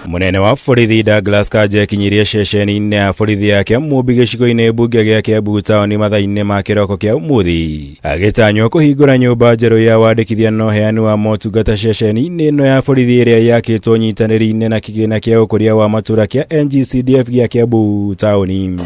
Munene wa borithi Douglas Kanja akinyirie ceceni-inĩ ya borithi ya Kiambu gĩcigo-inĩ mbunge gĩa Kiambu taũni mathaa-inĩ ma kĩroko kĩa ũmũthĩ, agĩtanywo kũhingũra nyũmba njerũ ya wandĩkithia na ũheani wa motungata ceceni-inĩ ĩno ya borithi ĩrĩa yakĩtwo nyitanĩri-inĩ na kĩgĩna kĩa ũkũria wa matũũra kĩa NGCDF gĩa Kiambu taũni.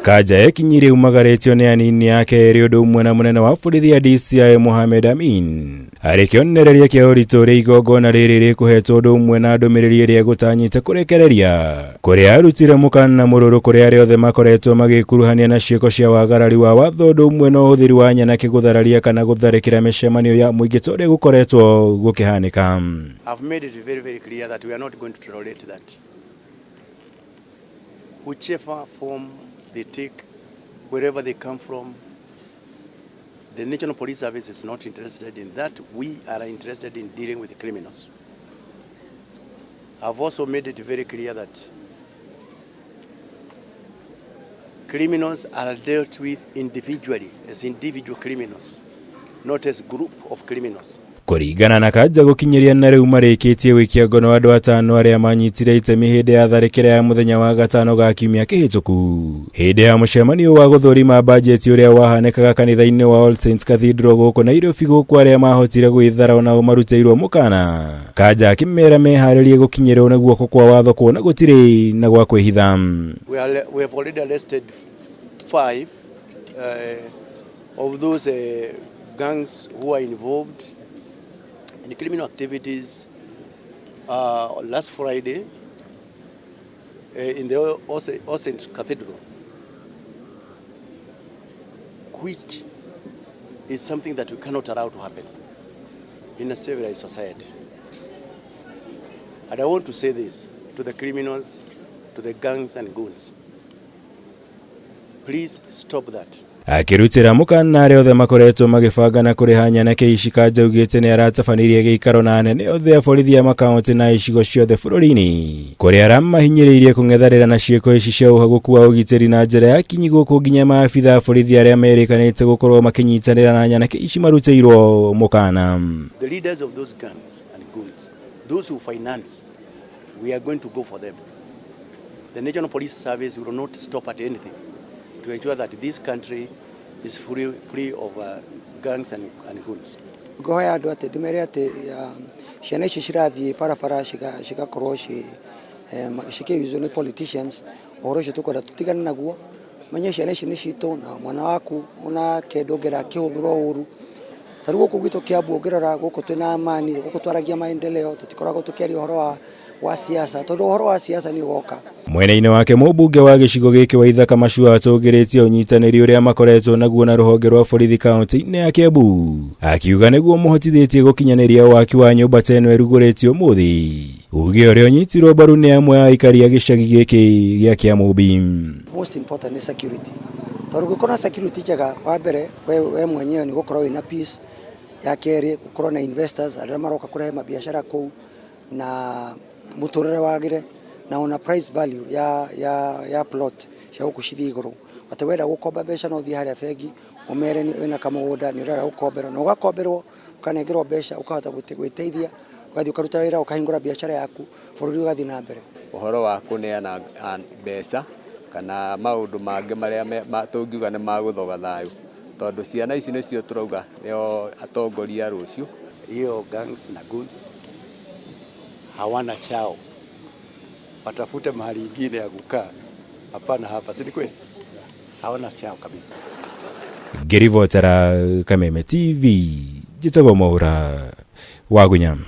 Kanja ekinyirie umagarĩtio nĩ anini yake erĩ ũndũ ũmwe na mũnene wa borithi ya DCI Mohamed Amin harĩ kĩonereria kĩa ũritũ ũrĩa igongona rĩrĩ rĩkũhetwo ũndũ ũmwe na ndũmĩrĩri ĩrĩa gũtanyĩte kũrekereria kũrĩa arutire mũkana mũrũrũ kũrĩa arĩa othe makoretwo magĩkuruhania na ciĩko cia wagarari wa watho ũndũ ũmwe na ũhũthĩri wa nyanake gũthararia kana gũtharĩkĩra mĩcemanio ya mũingĩ ta ũrĩa gũkoretwo gũkĩhanĩka. I've made it very, very clear that we are not going to tolerate that. Whichever form they take, wherever they come from, the National Police Service is not interested in that. We are interested in dealing with criminals. I've also made it very clear that criminals are dealt with individually, as individual criminals, not as group of criminals. Kũringana na Kanja gũkinyiria na rĩu marĩkĩtie wĩkia ngono andũ atano arĩa manyitire itemi hĩndĩ ya tharĩkĩra ya mũthenya wa gatano ga kiumia kĩhĩtũku hĩndĩ ya mũcemanio wa gũthũrima bajeti ũrĩa wahanĩkaga kanitha-inĩ wa All Saints Cathedral gũkũ Nairobi gũkũ arĩa mahotire gwĩthara nao marutĩirwo mũkana. Kanja akĩmera meharĩrie gũkinyĩrwo na guoko kwa watho kuona gũtirĩ na gwa kwĩhitha. We have already arrested 5 of those gangs who are involved in criminal activities last Friday in the All Saints Cathedral, which is something that we cannot allow to happen in a civilized society. And I want to say this to the criminals, to the gangs and goons. Please stop that. Akirutira mũkana arĩa othe makoretwo magĩbanga na kũrĩha nyanake ici Kanja augĩte nĩ aratabanirie gĩikaro na anene othe a borithi ya makaũntĩ na icigo ciothe bũrũri-inĩ kũrĩa aramahinyĩrĩirie kũng'ethanĩra na ciĩko ici cia ũhagũku wa ũgitĩri na njĩra ya kinyi gũkũ nginya maabitha a borithi arĩa merĩkanĩte gũkorwo makĩnyitanĩra na nyanake ici marutĩirwo mũkana. The leaders of those gangs and goons, those who finance, we are going to go for them. The National Police Service will not stop at anything to ensure that this country is free of gangs and goons. Goya andu ati ndimere ati ciana ici cirathiĩ barabara cigakorwo cikĩhuzwo nĩ politicians ũhoro ũcio tũkwenda tũtigane naguo menye ciana ici nĩ citũ na mwana waku onake ndũngĩra akĩhũthĩrwo ũru. Tarĩu gũkũ gwitũ Kiambu ũngĩrora gũkũ twĩna amani gũkũ twaragia maendeleo tũtikoragwo tũkĩaria ũhoro wa siasa tondũ ũhoro wa siasa nĩ ũgoka. Mwena-inĩ wake mũmbunge wa gĩcigo gĩkĩ wa Ithaka Machua atũgĩrĩtie ũnyitanĩri ũrĩa makoretwo naguo na rũhonge rwa borithi kaũntĩ-inĩ ya Kiambu akiuga nĩguo mũhotithĩtie gũkinyanĩria waki wa nyũmba ta ĩno ĩrugũrĩtio ũmũthĩ. Uge ũrĩa ũnyitirwo mbaru nĩ amwe a aikari a gĩcagi gĩkĩ gĩa Kiambu. Most important is security. Tondũ gũkorwo security njega wa mbere we mwenyewe nĩ gũkorwo wĩna peace, ya kerĩ gũkorwo na investors arĩa maroka kũrehe mabiacara kũu na mũtũrĩre wagĩre na ona price value ya plot cia gũkucithia igũrũ. Atĩ wenda gũkomba mbeca no thiĩ harĩa bengi ũmere wĩna kamũgũnda nĩ ũrera gũkomberwo na ũgakomberwo ũkanengerwo mbeca ũkahota gwĩteithia ũgathiĩ ũkaruta wĩra ũkahingũra biacara yaku bũrũri ũgathiĩ na mbere. Ũhoro wa kũneana mbeca kana maũndũ mangĩ marĩa tũngiuga nĩ magũthoga thayũ tondũ ciana ici nĩcio turauga nĩo atongoria rũciũ. Hiyo gangs na goons hawana chao, watafute mahali ingine ya kukaa, hapana hapa, si kweli? Hawana chao kabisa. Ngĩribotera Kameme TV, njĩtagwo Mwaura wa Gunyam.